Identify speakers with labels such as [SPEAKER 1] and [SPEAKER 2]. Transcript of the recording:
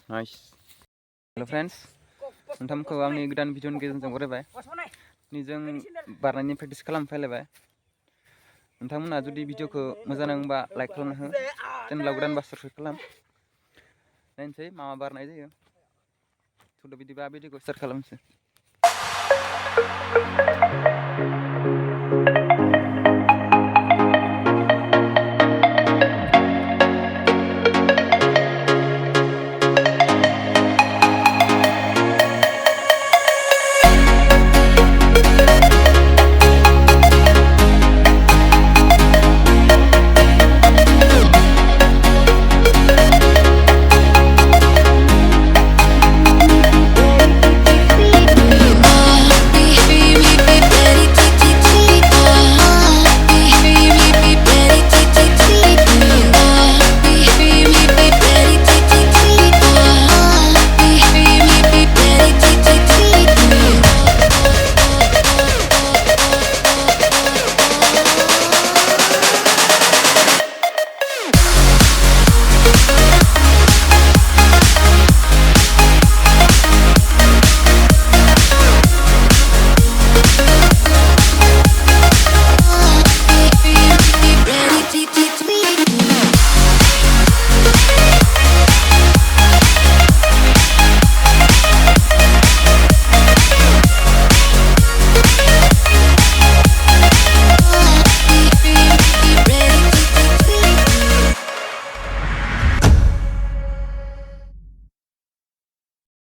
[SPEAKER 1] nice hello friends नोंथांमोनखौ आंनि गोदान भिडिअनि गेजेरजों बरायबाय निजों बारनायनि प्रेक्टिस खालामफैलायबाय नोंथांमोना जुदि भिडिअखौ मोजां नांबा लाइक खालामना हो चेनेलाव गोदान बा साबस्क्राइब खालाम नायनोसै मा बारनाय जायो थुदो बिदिबा भिडिअखौ स्टार्ट खालामनोसै